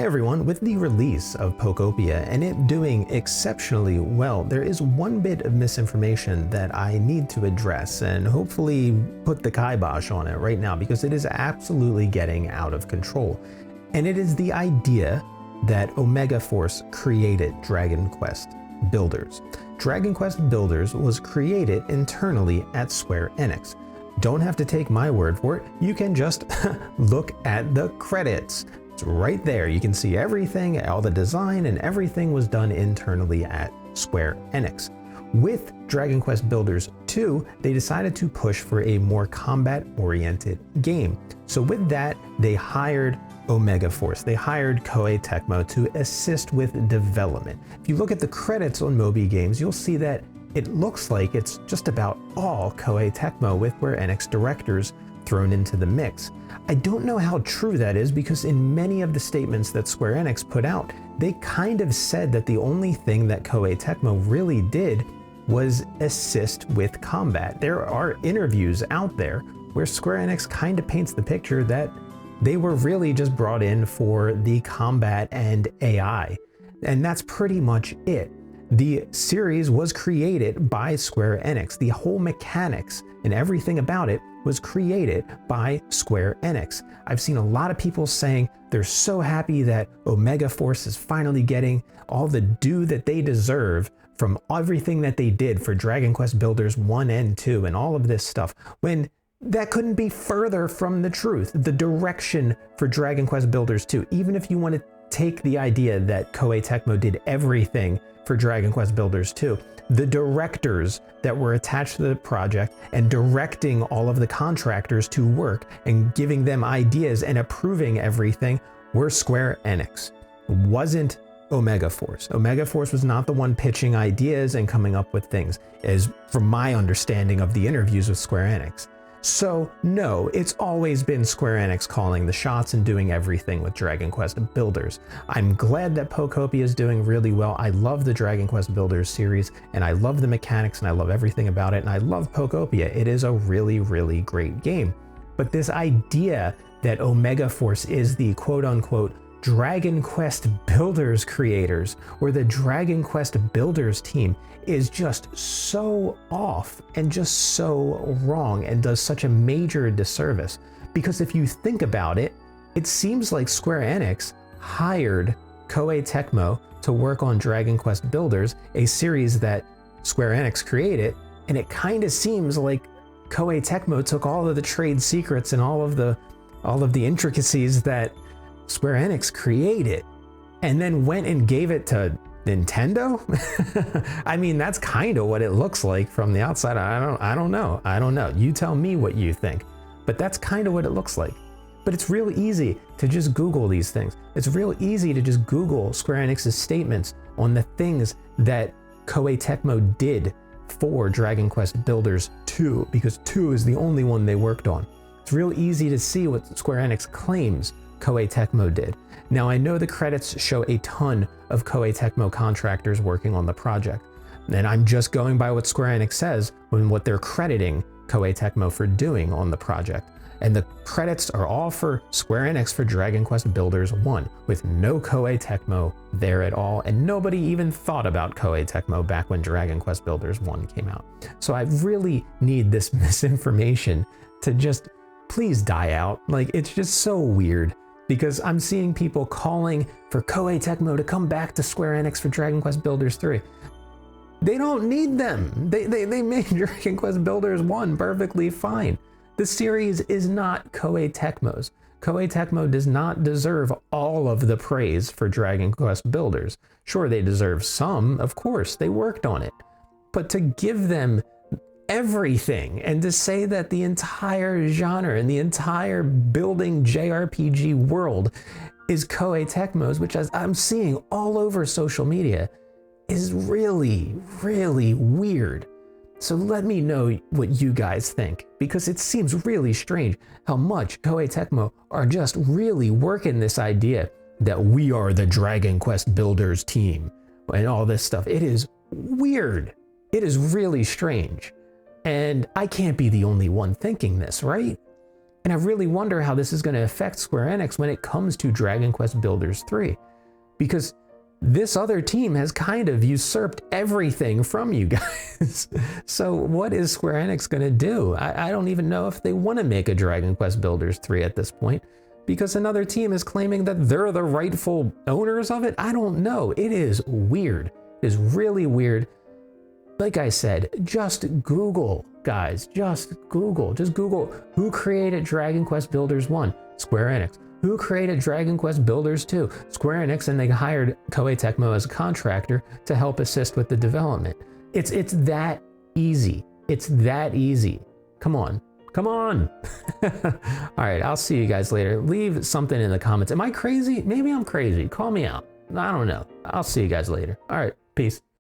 everyone, with the release of Pokopia and it doing exceptionally well, there is one bit of misinformation that I need to address and hopefully put the kibosh on it right now because it is absolutely getting out of control. And it is the idea that Omega Force created Dragon Quest Builders. Dragon Quest Builders was created internally at Square Enix. Don't have to take my word for it, you can just look at the credits. It's right there, you can see everything, all the design and everything was done internally at Square Enix. With Dragon Quest Builders 2, they decided to push for a more combat-oriented game. So with that, they hired Omega Force. They hired Koei Tecmo to assist with development. If you look at the credits on Moby Games, you'll see that it looks like it's just about all Koei Tecmo with Square Enix directors thrown into the mix. I don't know how true that is because in many of the statements that Square Enix put out, they kind of said that the only thing that Koei Tecmo really did was assist with combat. There are interviews out there where Square Enix kind of paints the picture that they were really just brought in for the combat and AI. And that's pretty much it. The series was created by Square Enix. The whole mechanics and everything about it was created by Square Enix. I've seen a lot of people saying they're so happy that Omega Force is finally getting all the due that they deserve from everything that they did for Dragon Quest Builders 1 and 2 and all of this stuff, when that couldn't be further from the truth. The direction for Dragon Quest Builders 2, even if you want to take the idea that Koei Tecmo did everything for Dragon Quest Builders 2, the directors that were attached to the project and directing all of the contractors to work and giving them ideas and approving everything were Square Enix. It wasn't Omega Force. Omega Force was not the one pitching ideas and coming up with things, as from my understanding of the interviews with Square Enix. So no, it's always been Square Enix calling the shots and doing everything with Dragon Quest Builders. I'm glad that Pokopia is doing really well. I love the Dragon Quest Builders series and I love the mechanics and I love everything about it and I love Pokopia. It is a really, really great game. But this idea that Omega Force is the quote-unquote Dragon Quest Builders creators or the Dragon Quest Builders team is just so off and just so wrong and does such a major disservice. Because if you think about it, it seems like Square Enix hired Koei Tecmo to work on Dragon Quest Builders, a series that Square Enix created, and it kind of seems like Koei Tecmo took all of the trade secrets and all of the intricacies that Square Enix created and then went and gave it to Nintendo? I mean, that's kind of what it looks like from the outside. I don't know. You tell me what you think. But that's kind of what it looks like. But it's real easy to just Google these things. It's real easy to just Google Square Enix's statements on the things that Koei Tecmo did for Dragon Quest Builders 2, because 2 is the only one they worked on. It's real easy to see what Square Enix claims Koei Tecmo did. Now I know the credits show a ton of Koei Tecmo contractors working on the project, and I'm just going by what Square Enix says when what they're crediting Koei Tecmo for doing on the project. And the credits are all for Square Enix for Dragon Quest Builders 1, with no Koei Tecmo there at all, and nobody even thought about Koei Tecmo back when Dragon Quest Builders 1 came out. So I really need this misinformation to just please die out. Like, it's just so weird. Because I'm seeing people calling for Koei Tecmo to come back to Square Enix for Dragon Quest Builders 3. They don't need them. They made Dragon Quest Builders 1 perfectly fine. The series is not Koei Tecmo's. Koei Tecmo does not deserve all of the praise for Dragon Quest Builders. Sure, they deserve some, of course, they worked on it. But to give them everything and to say that the entire genre and the entire building JRPG world is Koei Tecmo's, which I'm seeing all over social media, is really, really weird. So let me know what you guys think, because it seems really strange how much Koei Tecmo are just really working this idea that we are the Dragon Quest Builders team and all this stuff. It is weird. It is really strange. And I can't be the only one thinking this, right? And I really wonder how this is going to affect Square Enix when it comes to Dragon Quest Builders 3. Because this other team has kind of usurped everything from you guys. So what is Square Enix going to do? I don't even know if they want to make a Dragon Quest Builders 3 at this point, because another team is claiming that they're the rightful owners of it. I don't know. It is weird. It is really weird. Like I said, just Google, guys, just Google who created Dragon Quest Builders 1? Square Enix. Who created Dragon Quest Builders 2? Square Enix, and they hired Koei Tecmo as a contractor to help assist with the development. It's that easy. It's that easy. Come on. Come on. All right, I'll see you guys later. Leave something in the comments. Am I crazy? Maybe I'm crazy. Call me out. I don't know. I'll see you guys later. All right, peace.